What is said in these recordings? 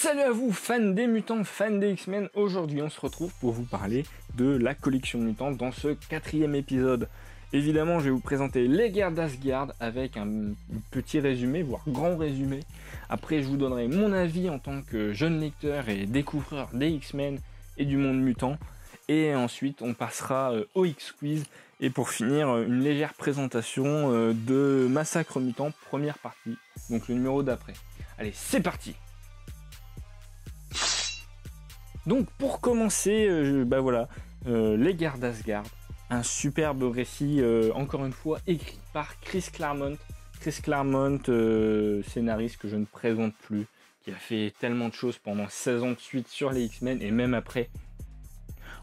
Salut à vous, fans des mutants, fans des X-Men. Aujourd'hui, on se retrouve pour vous parler de la collection mutante dans ce 4e épisode. Évidemment, je vais vous présenter les guerres d'Asgard avec un petit résumé, voire grand résumé. Après, je vous donnerai mon avis en tant que jeune lecteur et découvreur des X-Men et du monde mutant. Et ensuite, on passera au X-Quiz. Et pour finir, une légère présentation de Massacre Mutant, première partie, donc le numéro d'après. Allez, c'est parti! Donc pour commencer, les guerres d'Asgard, un superbe récit, encore une fois, écrit par Chris Claremont. Chris Claremont, scénariste que je ne présente plus, qui a fait tellement de choses pendant 16 ans de suite sur les X-Men et même après.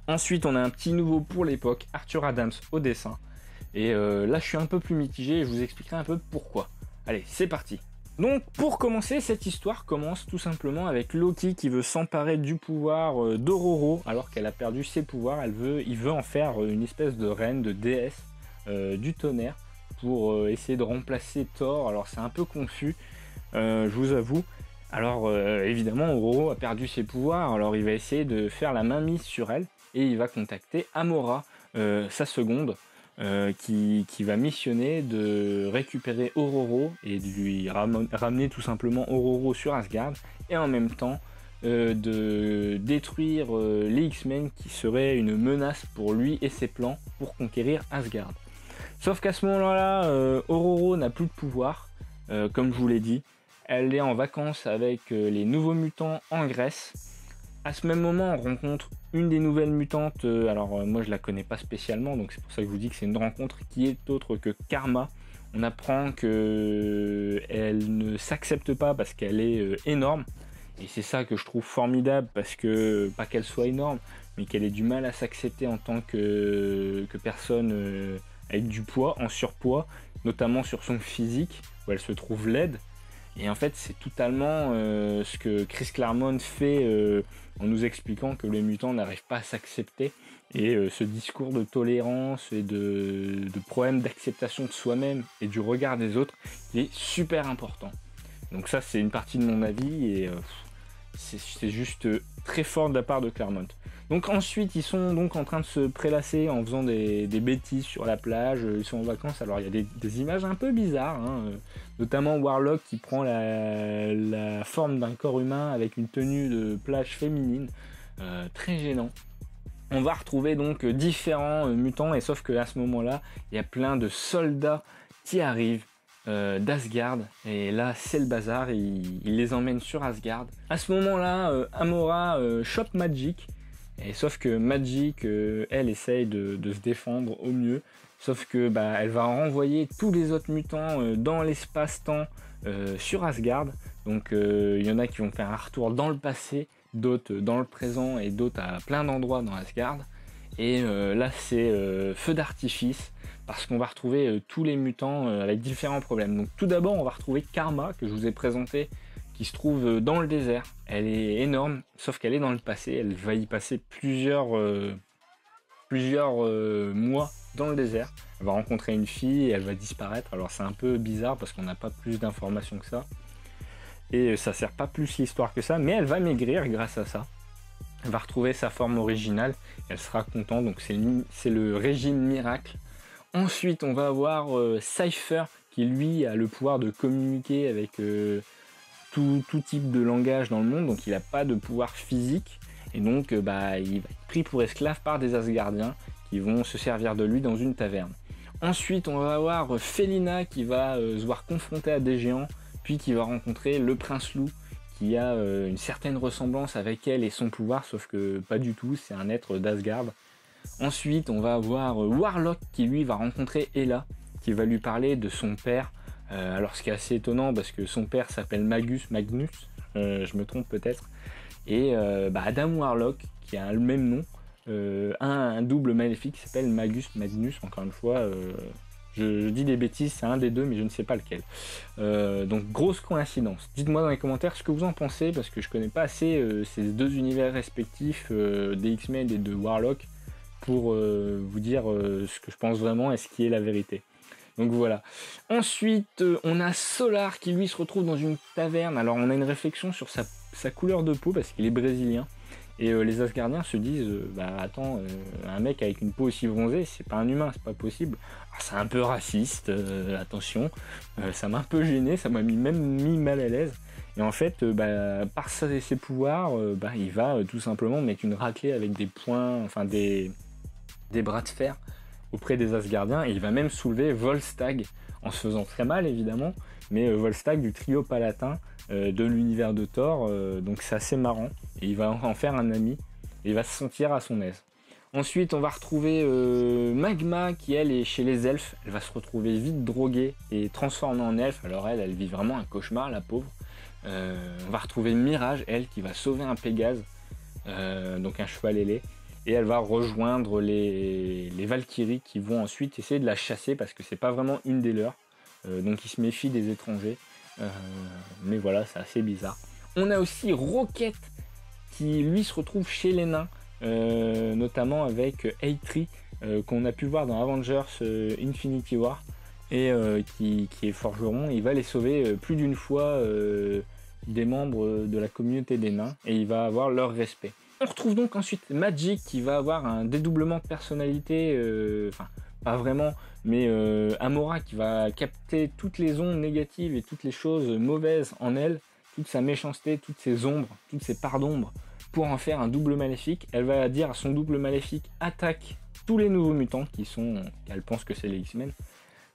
Ensuite, on a un petit nouveau pour l'époque, Arthur Adams au dessin. Et là, je suis un peu plus mitigé et je vous expliquerai un peu pourquoi. Allez, c'est parti! Donc pour commencer, cette histoire commence tout simplement avec Loki qui veut s'emparer du pouvoir d'Ororo alors qu'elle a perdu ses pouvoirs. Il veut en faire une espèce de reine, de déesse du tonnerre pour essayer de remplacer Thor. Alors c'est un peu confus, je vous avoue. Alors évidemment Ororo a perdu ses pouvoirs, alors il va essayer de faire la mainmise sur elle et il va contacter Amora, sa seconde. Qui va missionner de récupérer Ororo et de lui ramener tout simplement Ororo sur Asgard et en même temps de détruire les X-Men qui seraient une menace pour lui et ses plans pour conquérir Asgard. Sauf qu'à ce moment-là, Ororo n'a plus de pouvoir, comme je vous l'ai dit. Elle est en vacances avec les nouveaux mutants en Grèce. À ce même moment, on rencontre une des nouvelles mutantes, moi je la connais pas spécialement, donc c'est pour ça que je vous dis que c'est une rencontre qui est autre que Karma. On apprend qu'elle ne s'accepte pas parce qu'elle est énorme, et c'est ça que je trouve formidable, parce que, pas qu'elle soit énorme, mais qu'elle ait du mal à s'accepter en tant que personne avec du poids, en surpoids, notamment sur son physique, où elle se trouve laide. Et en fait, c'est totalement ce que Chris Claremont fait en nous expliquant que les mutants n'arrivent pas à s'accepter. Et ce discours de tolérance et de problème d'acceptation de soi-même et du regard des autres, il est super important. Donc ça, c'est une partie de mon avis et c'est juste très fort de la part de Claremont. Donc ensuite, ils sont donc en train de se prélasser en faisant des bêtises sur la plage. Ils sont en vacances. Alors il y a des images un peu bizarres, notamment Warlock qui prend la forme d'un corps humain avec une tenue de plage féminine, très gênant. On va retrouver donc différents mutants, et sauf que à ce moment-là, il y a plein de soldats qui arrivent d'Asgard, et là c'est le bazar. Il les emmène sur Asgard. À ce moment-là, Amora chope Magik. Et sauf que Magik, elle essaye de se défendre au mieux, sauf que elle va renvoyer tous les autres mutants dans l'espace-temps sur Asgard. Donc il y en a qui vont faire un retour dans le passé, d'autres dans le présent et d'autres à plein d'endroits dans Asgard. Et là c'est feu d'artifice, parce qu'on va retrouver tous les mutants avec différents problèmes. Donc tout d'abord on va retrouver Karma, que je vous ai présenté, qui se trouve dans le désert. Elle est énorme, sauf qu'elle est dans le passé. Elle va y passer plusieurs mois dans le désert. Elle va rencontrer une fille et elle va disparaître. Alors c'est un peu bizarre parce qu'on n'a pas plus d'informations que ça. Et ça sert pas plus l'histoire que ça, mais elle va maigrir grâce à ça. Elle va retrouver sa forme originale et elle sera contente. Donc c'est le régime miracle. Ensuite, on va avoir Cypher qui lui a le pouvoir de communiquer avec tout type de langage dans le monde, donc il n'a pas de pouvoir physique, et donc il va être pris pour esclave par des Asgardiens qui vont se servir de lui dans une taverne. Ensuite on va avoir Felina qui va se voir confrontée à des géants, puis qui va rencontrer le prince loup qui a une certaine ressemblance avec elle et son pouvoir, sauf que pas du tout, c'est un être d'Asgard. Ensuite on va avoir Warlock qui lui va rencontrer Hela, qui va lui parler de son père. Alors ce qui est assez étonnant parce que son père s'appelle Magnus, je me trompe peut-être, et Adam Warlock qui a le même nom, un double maléfique qui s'appelle Magnus, encore une fois, je dis des bêtises, c'est un des deux mais je ne sais pas lequel. Donc grosse coïncidence. Dites-moi dans les commentaires ce que vous en pensez, parce que je connais pas assez ces deux univers respectifs des X-Men et de Warlock pour vous dire ce que je pense vraiment et ce qui est la vérité. Donc voilà. Ensuite, on a Solar qui lui se retrouve dans une taverne. Alors on a une réflexion sur sa sa couleur de peau parce qu'il est brésilien. Et les Asgardiens se disent bah attends, un mec avec une peau aussi bronzée, c'est pas un humain, c'est pas possible. C'est un peu raciste, attention, ça m'a un peu gêné, ça m'a même mis mal à l'aise. Et en fait, par ses pouvoirs, il va tout simplement mettre une raclée avec des poings, enfin des bras de fer auprès des Asgardiens, et il va même soulever Volstagg, en se faisant très mal évidemment, mais Volstagg du trio palatin de l'univers de Thor, donc c'est assez marrant, et il va en faire un ami, et il va se sentir à son aise. Ensuite on va retrouver Magma qui elle est chez les elfes, elle va se retrouver vite droguée et transformée en elfe, alors elle vit vraiment un cauchemar la pauvre. On va retrouver Mirage, elle qui va sauver un Pégase, donc un cheval ailé, et elle va rejoindre les Valkyries qui vont ensuite essayer de la chasser parce que c'est pas vraiment une des leurs, donc ils se méfient des étrangers. Mais voilà, c'est assez bizarre. On a aussi Rocket qui lui se retrouve chez les nains, notamment avec Eitri qu'on a pu voir dans Avengers Infinity War, et qui est forgeron. Il va les sauver plus d'une fois des membres de la communauté des nains, et il va avoir leur respect. On retrouve donc ensuite Magik qui va avoir un dédoublement de personnalité, enfin pas vraiment, mais Amora qui va capter toutes les ondes négatives et toutes les choses mauvaises en elle, toute sa méchanceté, toutes ses ombres, toutes ses parts d'ombre, pour en faire un double maléfique. Elle va dire à son double maléfique attaque tous les nouveaux mutants qu'elle pense que c'est les X-Men.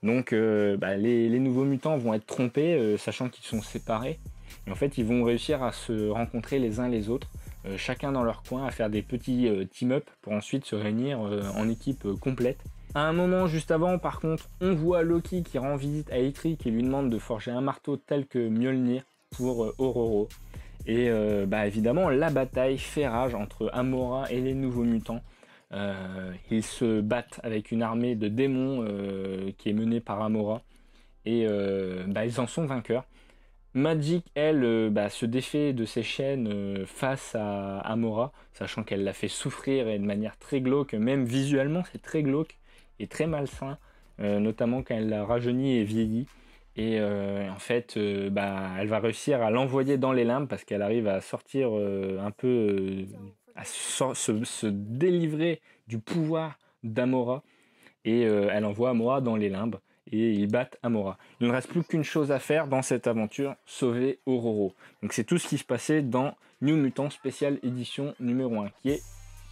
Donc les nouveaux mutants vont être trompés, sachant qu'ils sont séparés. Et en fait, ils vont réussir à se rencontrer les uns les autres, chacun dans leur coin, à faire des petits team-up pour ensuite se réunir en équipe complète. À un moment juste avant, par contre, on voit Loki qui rend visite à Eitri, qui lui demande de forger un marteau tel que Mjolnir pour Ororo. Et évidemment, la bataille fait rage entre Amora et les nouveaux mutants. Ils se battent avec une armée de démons qui est menée par Amora, et ils en sont vainqueurs. Magik, elle, se défait de ses chaînes face à Amora, sachant qu'elle l'a fait souffrir, et de manière très glauque, même visuellement c'est très glauque et très malsain, notamment quand elle l'a rajeuni et vieilli. Et en fait, elle va réussir à l'envoyer dans les limbes parce qu'elle arrive à sortir un peu, à se délivrer du pouvoir d'Amora, et elle envoie Amora dans les limbes. Et ils battent Amora. Il ne reste plus qu'une chose à faire dans cette aventure, sauver Ororo. Donc c'est tout ce qui se passait dans New Mutants Special Edition numéro 1, qui est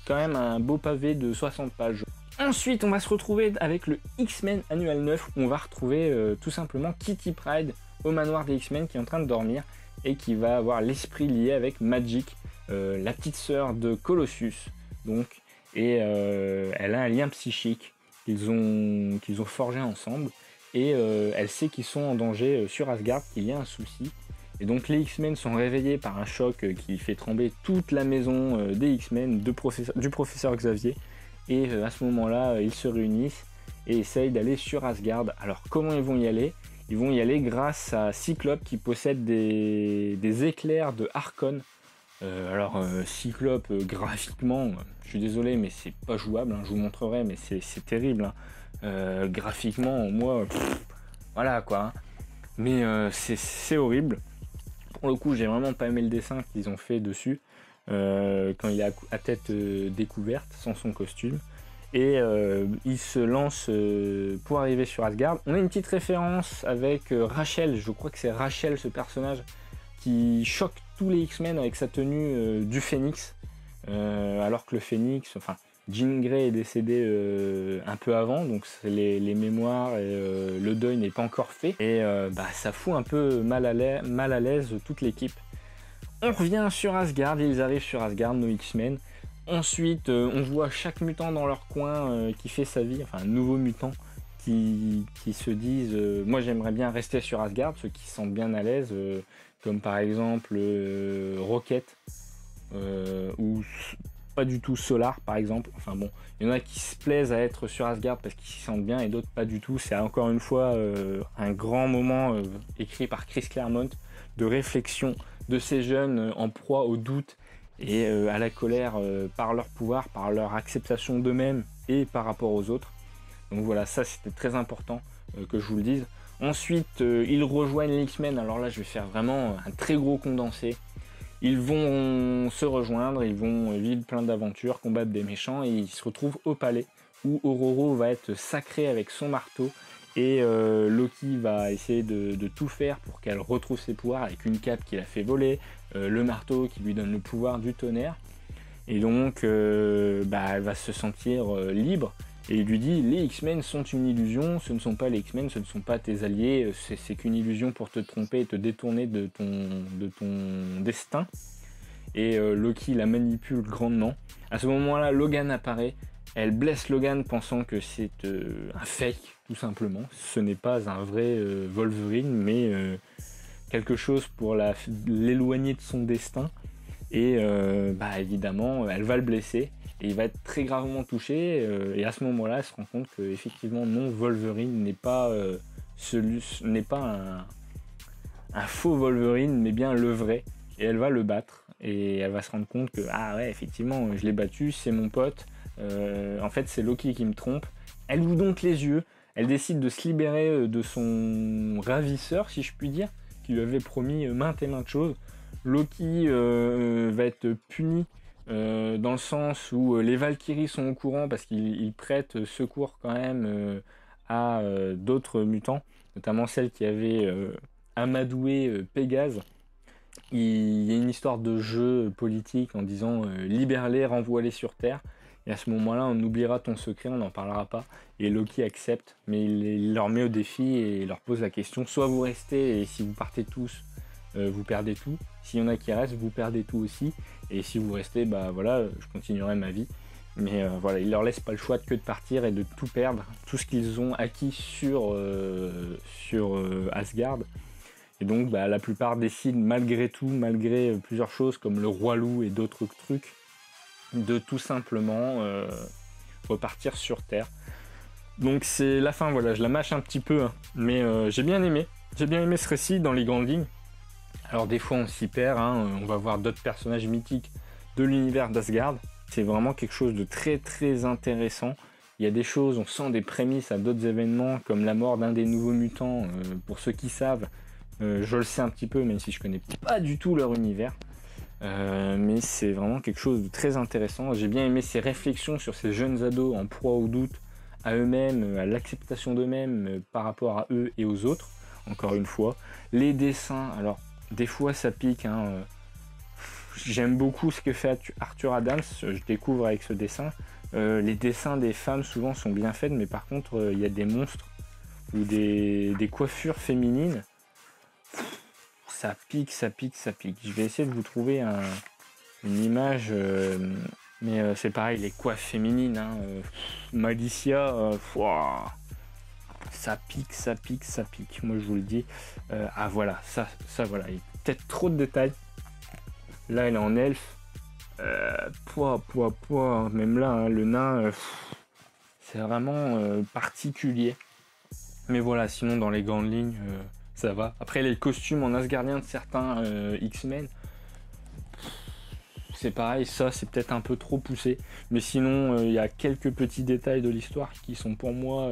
quand même un beau pavé de 60 pages. Ensuite, on va se retrouver avec le X-Men Annual 9, où on va retrouver tout simplement Kitty Pryde au manoir des X-Men qui est en train de dormir, et qui va avoir l'esprit lié avec Magik, la petite sœur de Colossus. Donc, et elle a un lien psychique qu'ils ont forgé ensemble. Et elle sait qu'ils sont en danger sur Asgard, qu'il y a un souci. Et donc les X-Men sont réveillés par un choc qui fait trembler toute la maison des X-Men, du professeur Xavier. Et à ce moment-là, ils se réunissent et essayent d'aller sur Asgard. Alors comment ils vont y aller? Ils vont y aller grâce à Cyclope qui possède des éclairs de Harkon. Cyclope, graphiquement, je suis désolé, mais c'est pas jouable, hein, je vous montrerai, mais c'est terrible. Hein. Graphiquement, moi, voilà quoi. Hein. Mais c'est horrible. Pour le coup, j'ai vraiment pas aimé le dessin qu'ils ont fait dessus quand il est à tête découverte, sans son costume. Et il se lance pour arriver sur Asgard. On a une petite référence avec Rachel, je crois que c'est Rachel ce personnage, qui choque tous les X-Men avec sa tenue du Phénix, alors que le Phénix, enfin Jean Grey est décédé un peu avant, donc les mémoires et le deuil n'est pas encore fait, et ça fout un peu mal à l'aise toute l'équipe. On revient sur Asgard, ils arrivent sur Asgard, nos X-Men. Ensuite, on voit chaque mutant dans leur coin qui fait sa vie, enfin un nouveau mutant qui se disent moi j'aimerais bien rester sur Asgard, ceux qui se sentent bien à l'aise, comme par exemple Rocket, ou pas du tout Solar par exemple. Enfin bon, il y en a qui se plaisent à être sur Asgard parce qu'ils s'y sentent bien, et d'autres pas du tout. C'est encore une fois un grand moment écrit par Chris Claremont de réflexion de ces jeunes en proie au doute et à la colère par leur pouvoir, par leur acceptation d'eux-mêmes et par rapport aux autres. Donc voilà, ça c'était très important que je vous le dise. Ensuite, ils rejoignent les X-Men. Alors là, je vais faire vraiment un très gros condensé. Ils vont se rejoindre, ils vont vivre plein d'aventures, combattre des méchants, et ils se retrouvent au palais où Ororo va être sacrée avec son marteau, et Loki va essayer de tout faire pour qu'elle retrouve ses pouvoirs avec une cape qu'il a fait voler, le marteau qui lui donne le pouvoir du tonnerre, et donc elle va se sentir libre. Et il lui dit, les X-Men sont une illusion, ce ne sont pas les X-Men, ce ne sont pas tes alliés, c'est qu'une illusion pour te tromper et te détourner de ton destin. Et Loki la manipule grandement. À ce moment-là, Logan apparaît, elle blesse Logan pensant que c'est un fake, tout simplement. Ce n'est pas un vrai Wolverine, mais quelque chose pour l'éloigner de son destin. Et évidemment, elle va le blesser. Et il va être très gravement touché, et à ce moment-là, elle se rend compte que effectivement non, Wolverine n'est pas un faux Wolverine, mais bien le vrai. Et elle va le battre, et elle va se rendre compte que ah ouais, effectivement, je l'ai battu, c'est mon pote. En fait, c'est Loki qui me trompe. Elle ouvre donc les yeux. Elle décide de se libérer de son ravisseur, si je puis dire, qui lui avait promis maintes et maintes choses. Loki va être puni. Dans le sens où les Valkyries sont au courant parce qu'ils prêtent secours quand même à d'autres mutants, notamment celle qui avait amadoué Pégase. Il y a une histoire de jeu politique en disant libère-les, renvoie-les sur Terre, et à ce moment-là on oubliera ton secret, on n'en parlera pas, et Loki accepte, mais il leur met au défi et il leur pose la question, soit vous restez et si vous partez tous vous perdez tout, s'il y en a qui restent vous perdez tout aussi, et si vous restez je continuerai ma vie, mais il leur laisse pas le choix que de partir et de tout perdre, tout ce qu'ils ont acquis sur Asgard, et donc la plupart décident malgré tout, malgré plusieurs choses comme le roi loup et d'autres trucs, de tout simplement repartir sur Terre. Donc c'est la fin, je la mâche un petit peu, hein, mais j'ai bien aimé ce récit dans les grandes lignes. Alors des fois on s'y perd, hein, on va voir d'autres personnages mythiques de l'univers d'Asgard. C'est vraiment quelque chose de très très intéressant. Il y a des choses, on sent des prémices à d'autres événements, comme la mort d'un des nouveaux mutants. Pour ceux qui savent, je le sais un petit peu, même si je connais pas du tout leur univers. Mais c'est vraiment quelque chose de très intéressant. J'ai bien aimé ces réflexions sur ces jeunes ados en proie au doute, à eux-mêmes, à l'acceptation d'eux-mêmes par rapport à eux et aux autres. Encore une fois, les dessins, alors des fois ça pique, hein. J'aime beaucoup ce que fait Arthur Adams, je découvre avec ce dessin. Les dessins des femmes souvent sont bien faits, mais par contre il y a des monstres ou des coiffures féminines. Ça pique. Je vais essayer de vous trouver une image, mais c'est pareil, les coiffes féminines, hein. Malicia, ça pique, moi je vous le dis. Voilà, ça voilà, il y a peut-être trop de détails. Là elle est en elfe, même là, hein, le nain, c'est vraiment particulier. Mais voilà, sinon dans les grandes lignes, ça va. Après les costumes en asgardien de certains X-Men, c'est pareil, ça c'est peut-être un peu trop poussé. Mais sinon, il y a quelques petits détails de l'histoire qui sont pour moi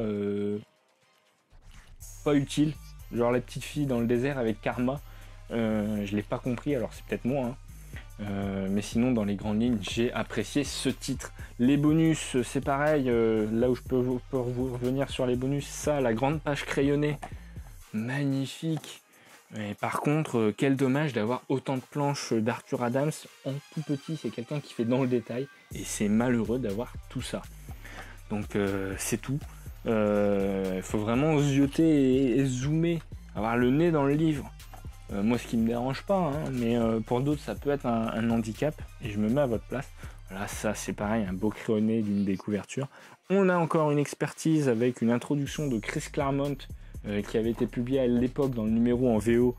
pas utiles. Genre la petite fille dans le désert avec Karma, je l'ai pas compris, alors c'est peut-être moi, hein. Mais sinon dans les grandes lignes j'ai apprécié ce titre. Les bonus c'est pareil, là où je peux vous revenir sur les bonus, ça, la grande page crayonnée, magnifique. Mais par contre quel dommage d'avoir autant de planches d'Arthur Adams en tout petit, c'est quelqu'un qui fait dans le détail et c'est malheureux d'avoir tout ça. Donc c'est tout. Faut vraiment zioter et zoomer, avoir le nez dans le livre. Moi ce qui me dérange pas, hein, mais pour d'autres ça peut être un handicap et je me mets à votre place. Voilà, ça c'est pareil, un beau crayonné d'une des couvertures. On a encore une expertise avec une introduction de Chris Claremont qui avait été publiée à l'époque dans le numéro en VO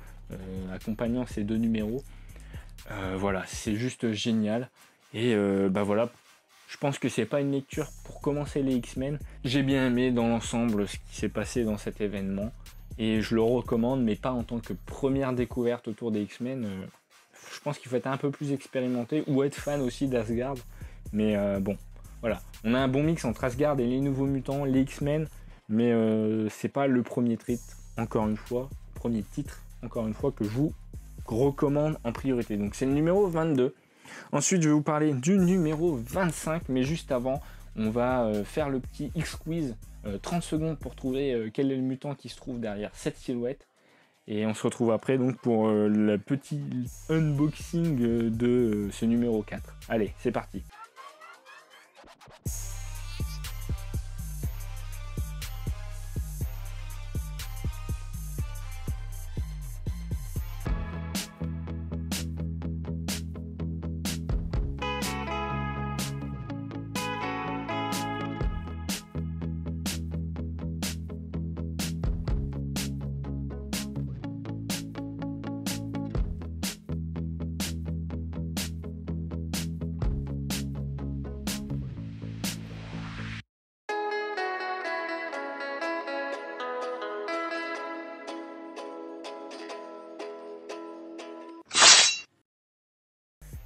accompagnant ces deux numéros. Voilà, c'est juste génial. Et voilà, je pense que c'est pas une lecture pour commencer les X-Men. J'ai bien aimé dans l'ensemble ce qui s'est passé dans cet événement. Et je le recommande, mais pas en tant que première découverte autour des X-Men. Je pense qu'il faut être un peu plus expérimenté ou être fan aussi d'Asgard. Mais bon, voilà. On a un bon mix entre Asgard et les Nouveaux Mutants, les X-Men. Mais c'est pas le premier titre, encore une fois, que je vous recommande en priorité. Donc c'est le numéro 22. Ensuite, je vais vous parler du numéro 25, mais juste avant, on va faire le petit X-Quiz. 30 secondes pour trouver quel est le mutant qui se trouve derrière cette silhouette. Et on se retrouve après donc pour le petit unboxing de ce numéro 4. Allez, c'est parti.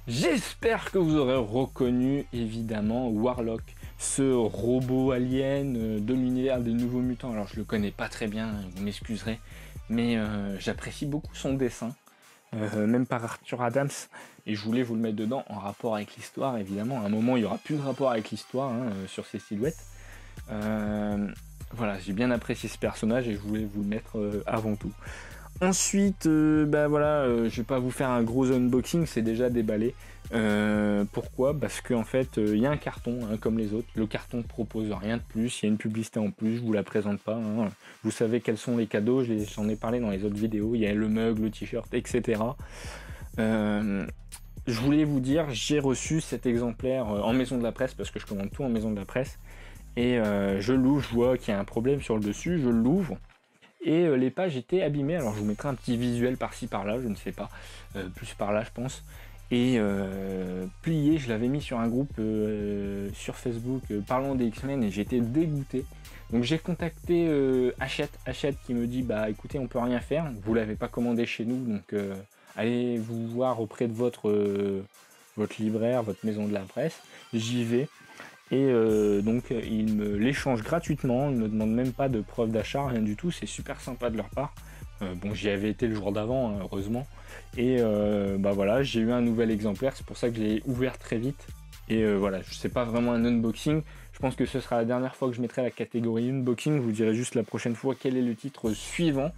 J'espère que vous aurez reconnu évidemment Warlock, ce robot alien de l'univers des Nouveaux Mutants. Alors je le connais pas très bien, vous m'excuserez, mais j'apprécie beaucoup son dessin, même par Arthur Adams, et je voulais vous le mettre dedans en rapport avec l'histoire. Évidemment, à un moment il y aura plus de rapport avec l'histoire sur ces silhouettes. Voilà, j'ai bien apprécié ce personnage et je voulais vous le mettre avant tout. Ensuite, je vais pas vous faire un gros unboxing, c'est déjà déballé. Pourquoi ? Parce qu'en fait, il y a un carton, comme les autres. Le carton propose rien de plus, il y a une publicité en plus, je vous la présente pas. Vous savez quels sont les cadeaux, j'en ai parlé dans les autres vidéos. Il y a le mug, le t-shirt, etc. Je voulais vous dire, j'ai reçu cet exemplaire en maison de la presse, parce que je commande tout en maison de la presse. Et je l'ouvre, je vois qu'il y a un problème sur le dessus, je l'ouvre. Et les pages étaient abîmées, alors je vous mettrai un petit visuel par-ci par-là, je ne sais pas, plus par là je pense. Et plié, je l'avais mis sur un groupe sur Facebook parlant des X-Men et j'étais dégoûté. Donc j'ai contacté Hachette qui me dit bah écoutez on peut rien faire, vous l'avez pas commandé chez nous donc allez vous voir auprès de votre libraire, votre maison de la presse. J'y vais. Et donc ils me l'échangent gratuitement, ils ne me demandent même pas de preuve d'achat, rien du tout, c'est super sympa de leur part. Bon, j'y avais été le jour d'avant, heureusement. Et voilà, j'ai eu un nouvel exemplaire, c'est pour ça que je l'ai ouvert très vite. Et voilà, je sais pas vraiment un unboxing, je pense que ce sera la dernière fois que je mettrai la catégorie unboxing, je vous dirai juste la prochaine fois quel est le titre suivant.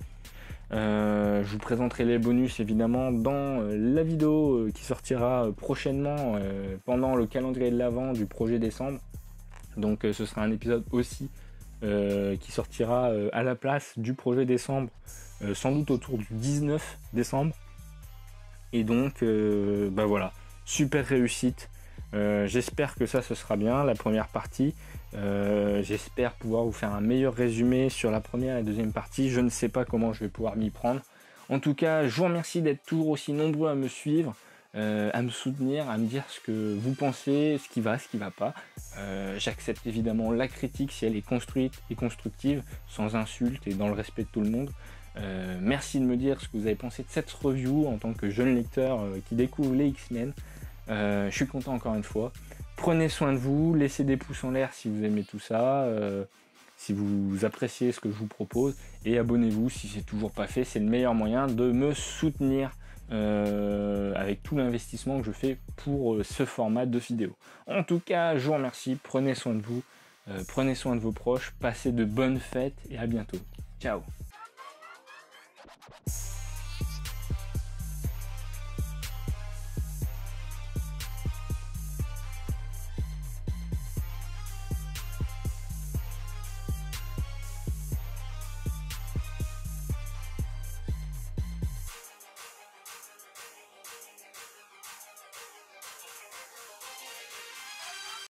Je vous présenterai les bonus évidemment dans la vidéo qui sortira prochainement pendant le calendrier de l'Avent du projet décembre. Donc ce sera un épisode aussi qui sortira à la place du projet décembre, sans doute autour du 19 décembre. Et donc voilà, super réussite. J'espère que ça ce sera bien, la première partie. J'espère pouvoir vous faire un meilleur résumé sur la première et la deuxième partie. Je ne sais pas comment je vais pouvoir m'y prendre. En tout cas, je vous remercie d'être toujours aussi nombreux à me suivre, à me soutenir, à me dire ce que vous pensez, ce qui va pas. J'accepte évidemment la critique si elle est construite et constructive, sans insulte et dans le respect de tout le monde. Merci de me dire ce que vous avez pensé de cette review en tant que jeune lecteur qui découvre les X-Men. Je suis content encore une fois. Prenez soin de vous, laissez des pouces en l'air si vous aimez tout ça, si vous appréciez ce que je vous propose, et abonnez-vous si c'est toujours pas fait, c'est le meilleur moyen de me soutenir avec tout l'investissement que je fais pour ce format de vidéo. En tout cas, je vous remercie, prenez soin de vous, prenez soin de vos proches, passez de bonnes fêtes et à bientôt. Ciao.